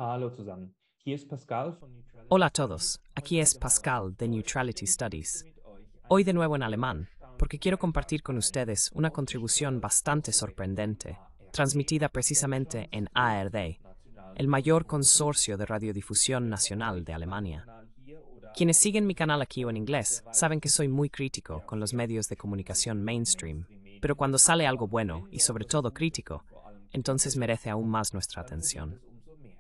Hallo zusammen. Hier ist Pascal von Hola a Neutrality todos, Studies. aquí es Pascal de Neutrality Studies. Hoy de nuevo en alemán, porque quiero compartir con ustedes una contribución bastante sorprendente, transmitida precisamente en ARD, el mayor consorcio de radiodifusión nacional de Alemania. Quienes siguen mi canal aquí o en inglés saben que soy muy crítico con los medios de comunicación mainstream, pero cuando sale algo bueno y sobre todo crítico, entonces merece aún más nuestra atención.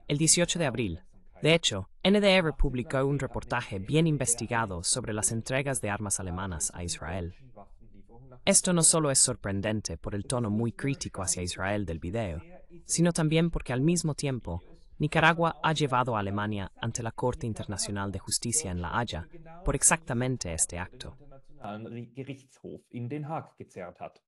El 18 de abril, de hecho, NDR publicó un reportaje bien investigado sobre las entregas de armas alemanas a Israel. Esto no solo es sorprendente por el tono muy crítico hacia Israel del video, sino también porque al mismo tiempo, Nicaragua ha llevado a Alemania ante la Corte Internacional de Justicia en La Haya por exactamente este acto. Gerichtshof in Den Haag gezerrt hat.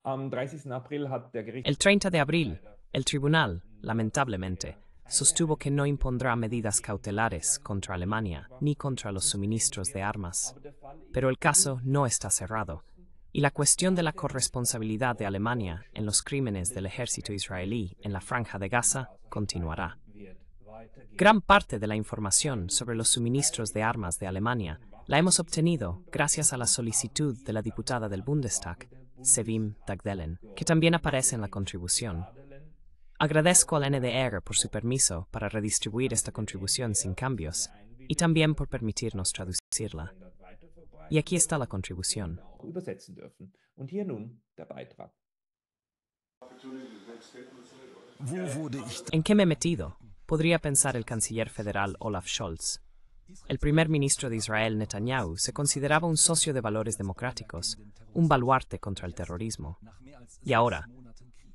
Am 30. April hat der El Gerichtshof 30 de abril, el tribunal, lamentablemente, sostuvo que no impondrá medidas cautelares contra Alemania ni contra los suministros de armas. Pero el caso no está cerrado, y la cuestión de la corresponsabilidad de Alemania en los crímenes del ejército israelí en la Franja de Gaza continuará. Gran parte de la información sobre los suministros de armas de Alemania la hemos obtenido gracias a la solicitud de la diputada del Bundestag, Sevim Dagdelen, que también aparece en la contribución. Agradezco al NDR por su permiso para redistribuir esta contribución sin cambios y también por permitirnos traducirla. Y aquí está la contribución. Übersetzen dürfen. Und hier nun der Beitrag. ¿En qué me he metido? Podría pensar el canciller federal Olaf Scholz. El primer ministro de Israel, Netanyahu, se consideraba un socio de valores democráticos, un baluarte contra el terrorismo. Y ahora,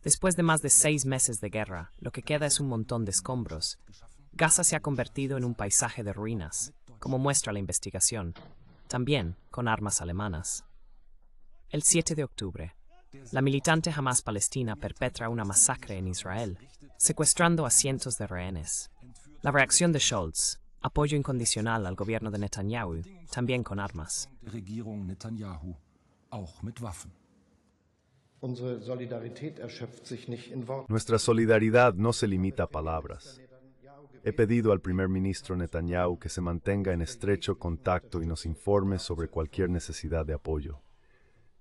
después de más de 6 meses de guerra, lo que queda es un montón de escombros. Gaza se ha convertido en un paisaje de ruinas, como muestra la investigación, también con armas alemanas. El 7 de octubre, la militante Hamas palestina perpetra una masacre en Israel, secuestrando a cientos de rehenes. La reacción de Scholz, apoyo incondicional al gobierno de Netanyahu, también con armas. Regierung Netanyahu, auch mit Waffen. Nuestra solidaridad no se limita a palabras. He pedido al primer ministro Netanyahu que se mantenga en estrecho contacto y nos informe sobre cualquier necesidad de apoyo.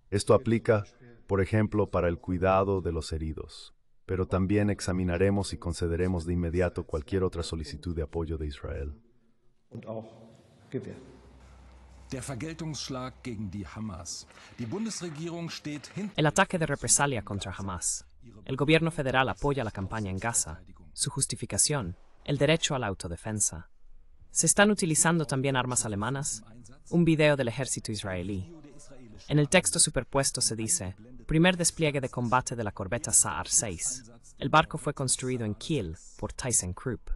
Esto aplica, por ejemplo, para el cuidado de los heridos, pero también examinaremos y concederemos de inmediato cualquier otra solicitud de apoyo de Israel. Der Vergeltungsschlag gegen die Hamas. Die Bundesregierung steht hinter El ataque de represalia contra Hamas. El gobierno federal apoya la campaña en Gaza. Su justificación, el derecho a la autodefensa. ¿Se están utilizando también armas alemanas? Un video del ejército israelí. En el texto superpuesto se dice, primer despliegue de combate de la corbeta Sa'ar 6. El barco fue construido en Kiel por ThyssenKrupp.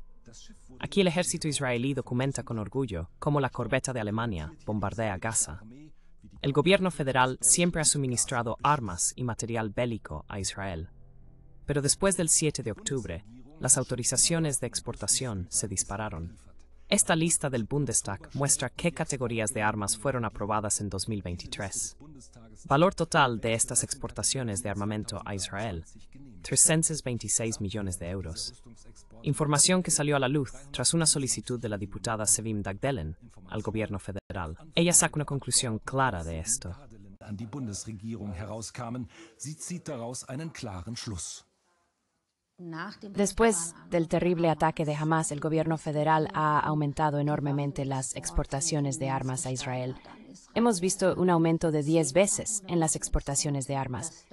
Aquí el ejército israelí documenta con orgullo cómo la corbeta de Alemania bombardea Gaza. El gobierno federal siempre ha suministrado armas y material bélico a Israel. Pero después del 7 de octubre, las autorizaciones de exportación se dispararon. Esta lista del Bundestag muestra qué categorías de armas fueron aprobadas en 2023. Valor total de estas exportaciones de armamento a Israel, 326 millones de euros. Información que salió a la luz tras una solicitud de la diputada Sevim Dagdelen al gobierno federal. Ella saca una conclusión clara de esto. an die Bundesregierung herauskamen. Sie zieht daraus einen klaren Schluss. Después del terrible ataque de Hamas, el gobierno federal ha aumentado enormemente las exportaciones de armas a Israel. Hemos visto un aumento de 10 veces en las exportaciones de armas.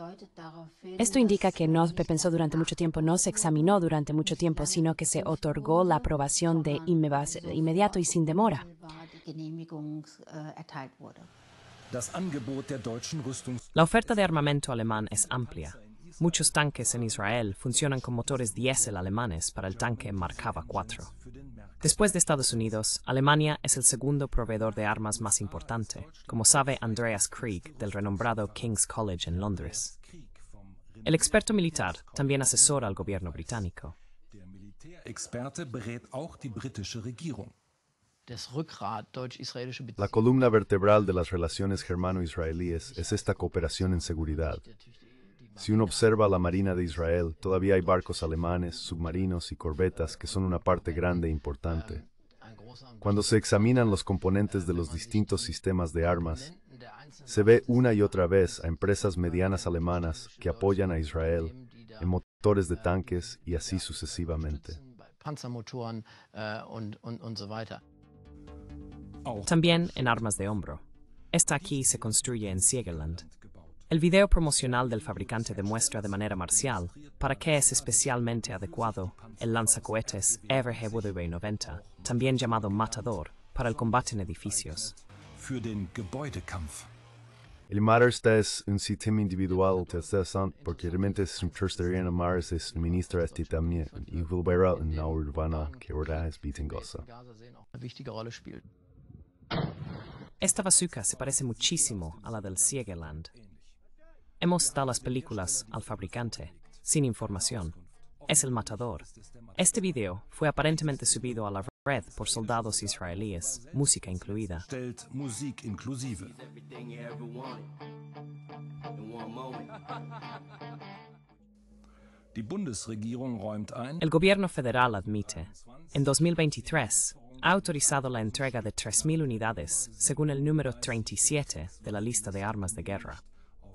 Esto indica que no se pensó durante mucho tiempo, no se examinó durante mucho tiempo, sino que se otorgó la aprobación de inmediato y sin demora. Das Angebot der deutschen La oferta de armamento alemán es amplia. Muchos tanques en Israel funcionan con motores diésel alemanes para el tanque Merkava 4. Después de Estados Unidos, Alemania es el segundo proveedor de armas más importante, como sabe Andreas Krieg del renombrado King's College en Londres. El experto militar también asesora al gobierno británico. Der Militärexperte berät auch die britische Regierung. Das Rückgrat deutsch-israelische La columna vertebral de las relaciones germano-israelíes es esta cooperación en seguridad. Si uno observa la Marina de Israel, todavía hay barcos alemanes, submarinos y corbetas que son una parte grande e importante. Cuando se examinan los componentes de los distintos sistemas de armas, se ve una y otra vez a empresas medianas alemanas que apoyan a Israel en motores de tanques y así sucesivamente. También en armas de hombro. Esta aquí se construye en Siegerland. El video promocional del fabricante demuestra de manera marcial para qué es especialmente adecuado el lanzacohetes RGW-90, también llamado Matador, para el combate en edificios. Für den Gebäudekampf. El Matersta es un sistema individual interesante porque realmente es un tercero más es ministra este también y volverá en la urbana que ahora es Gaza. Esta bazooka se parece muchísimo a la del Siegerland. Hemos dado las películas al fabricante, sin información. Es el Matador. Este video fue aparentemente subido a la red por soldados israelíes, música incluida. Stellt Musik inklusive. Die Bundesregierung räumt ein, El gobierno federal admite, en 2023, ha autorizado la entrega de 3.000 unidades, según el número 37 de la lista de armas de guerra.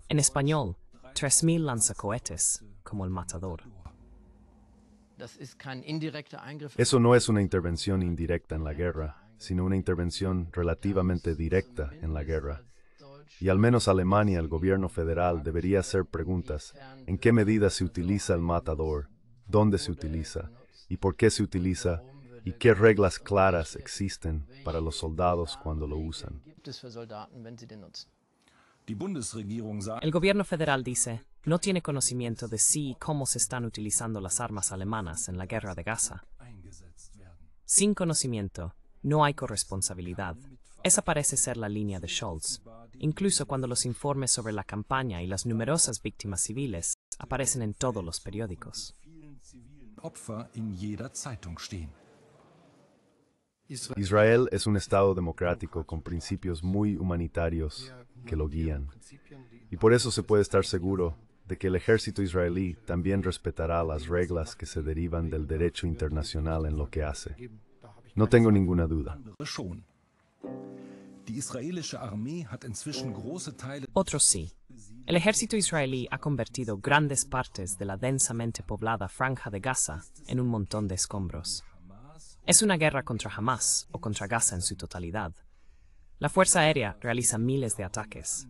En español, 3.000 lanzacohetes, como el Matador. Eso no es una intervención indirecta en la guerra, sino una intervención relativamente directa en la guerra. Y al menos Alemania, el gobierno federal, debería hacer preguntas: ¿en qué medida se utiliza el Matador? ¿Dónde se utiliza? ¿Y por qué se utiliza? ¿Y qué reglas claras existen para los soldados cuando lo usan? die Bundesregierung sagt, El gobierno federal dice, no tiene conocimiento de si y cómo se están utilizando las armas alemanas en la guerra de Gaza. Sin conocimiento, no hay corresponsabilidad. Esa parece ser la línea de Scholz, incluso cuando los informes sobre la campaña y las numerosas víctimas civiles aparecen en todos los periódicos. Opfer in jeder Zeitung stehen. Israel es un estado democrático con principios muy humanitarios que lo guían. Y por eso se puede estar seguro de que el ejército israelí también respetará las reglas que se derivan del derecho internacional en lo que hace. No tengo ninguna duda. Schon. Die israelische Armee hat inzwischen große Teile Otros sí. El ejército israelí ha convertido grandes partes de la densamente poblada franja de Gaza en un montón de escombros. Es una guerra contra Hamas o contra Gaza en su totalidad. La Fuerza Aérea realiza miles de ataques.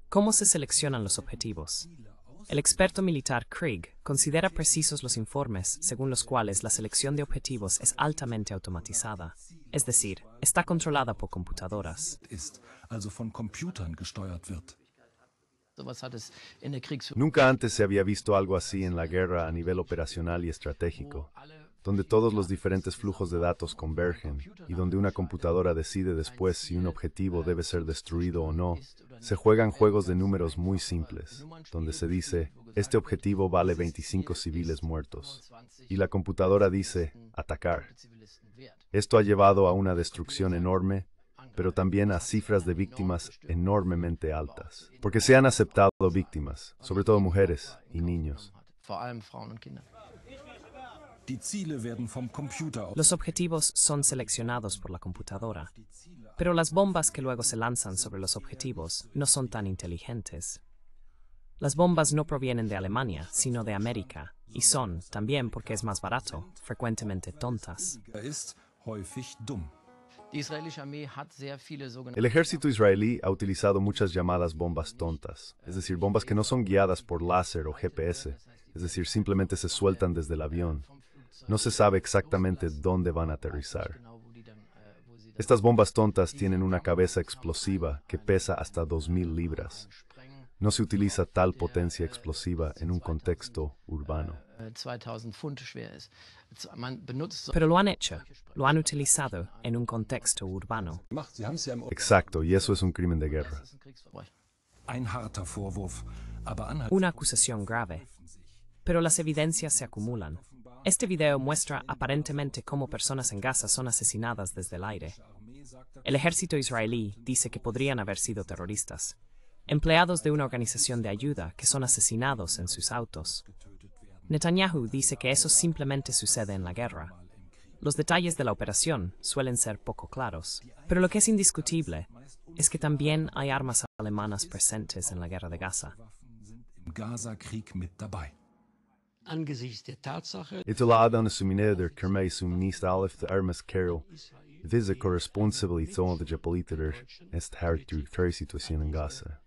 ¿Cómo se seleccionan los objetivos? El experto militar Krieg considera precisos los informes según los cuales la selección de objetivos es altamente automatizada, es decir, está controlada por computadoras. ist, also von Computern gesteuert wird. Nunca antes se había visto algo así en la guerra a nivel operacional y estratégico, donde todos los diferentes flujos de datos convergen y donde una computadora decide después si un objetivo debe ser destruido o no. Se juegan juegos de números muy simples, donde se dice, este objetivo vale 25 civiles muertos, y la computadora dice, atacar. Esto ha llevado a una destrucción enorme, pero también a cifras de víctimas enormemente altas, porque se han aceptado víctimas, sobre todo mujeres y niños. Die Ziele werden vom Computer Los objetivos son seleccionados por la computadora, pero las bombas que luego se lanzan sobre los objetivos no son tan inteligentes. Las bombas no provienen de Alemania, sino de América, y son, también porque es más barato, frecuentemente tontas. ist häufig dumm. El ejército israelí ha utilizado muchas llamadas bombas tontas, es decir, bombas que no son guiadas por láser o GPS, es decir, simplemente se sueltan desde el avión. No se sabe exactamente dónde van a aterrizar. Estas bombas tontas tienen una cabeza explosiva que pesa hasta 2.000 libras. No se utiliza tal potencia explosiva en un contexto urbano. Pero lo han hecho, lo han utilizado en un contexto urbano. Exacto, y eso es un crimen de guerra. Ein harter Vorwurf, aber Una acusación grave. Pero las evidencias se acumulan. Este video muestra aparentemente cómo personas en Gaza son asesinadas desde el aire. El ejército israelí dice que podrían haber sido terroristas. empleados de una organización de ayuda que son asesinados en sus autos. Netanyahu dice que eso simplemente sucede en la guerra. Los detalles de la operación suelen ser poco claros, pero lo que es indiscutible es que también hay armas alemanas presentes en la guerra de Gaza. Italaada na suminéidir Kerméis sumníos alif de armas Carol, vis a corresponsabilitón de Japoliteder est hartú fer situación en Gaza.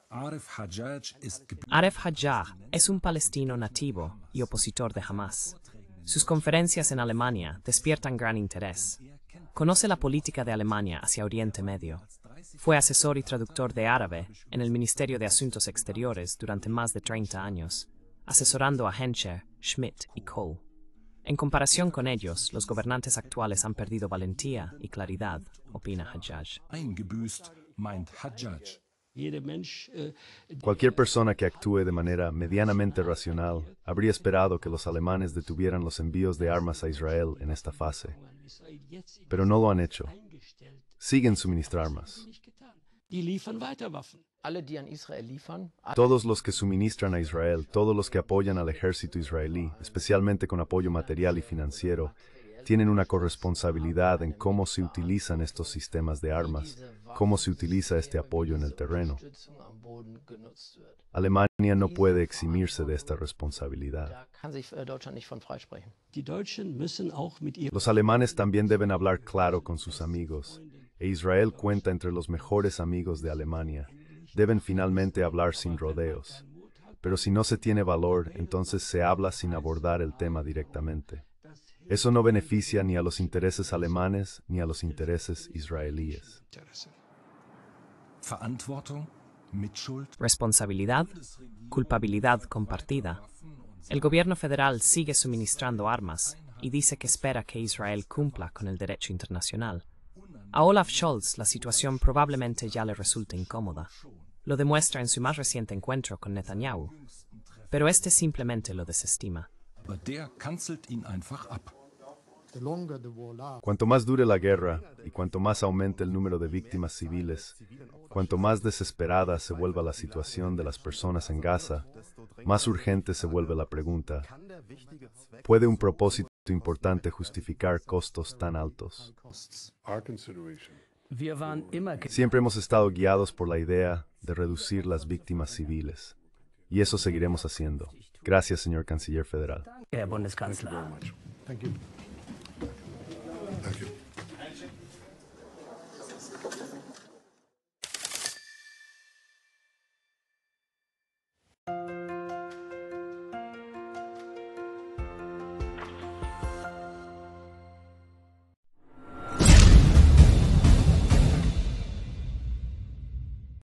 Aref Hajjaj es un palestino nativo y opositor de Hamas. Sus conferencias en Alemania despiertan gran interés. Conoce la política de Alemania hacia Oriente Medio. Fue asesor y traductor de árabe en el Ministerio de Asuntos Exteriores durante más de 30 años, asesorando a Henscher, Schmidt y Kohl. En comparación con ellos, los gobernantes actuales han perdido valentía y claridad, opina Hajjaj. Cualquier persona que actúe de manera medianamente racional habría esperado que los alemanes detuvieran los envíos de armas a Israel en esta fase. Pero no lo han hecho. Siguen suministrar armas. Todos los que suministran a Israel, todos los que apoyan al ejército israelí, especialmente con apoyo material y financiero, tienen una corresponsabilidad en cómo se utilizan estos sistemas de armas, cómo se utiliza este apoyo en el terreno. Alemania no puede eximirse de esta responsabilidad. Los alemanes también deben hablar claro con sus amigos, e Israel cuenta entre los mejores amigos de Alemania. Deben finalmente hablar sin rodeos. Pero si no se tiene valor, entonces se habla sin abordar el tema directamente. Eso no beneficia ni a los intereses alemanes ni a los intereses israelíes. Responsabilidad, culpabilidad compartida. El gobierno federal sigue suministrando armas y dice que espera que Israel cumpla con el derecho internacional. A Olaf Scholz la situación probablemente ya le resulte incómoda. Lo demuestra en su más reciente encuentro con Netanyahu. Pero este simplemente lo desestima. Cuanto más dure la guerra y cuanto más aumente el número de víctimas civiles, cuanto más desesperada se vuelva la situación de las personas en Gaza, más urgente se vuelve la pregunta: ¿puede un propósito importante justificar costos tan altos? Siempre hemos estado guiados por la idea de reducir las víctimas civiles, y eso seguiremos haciendo. Gracias, señor Canciller Federal. Herr Bundeskanzler. Thank you.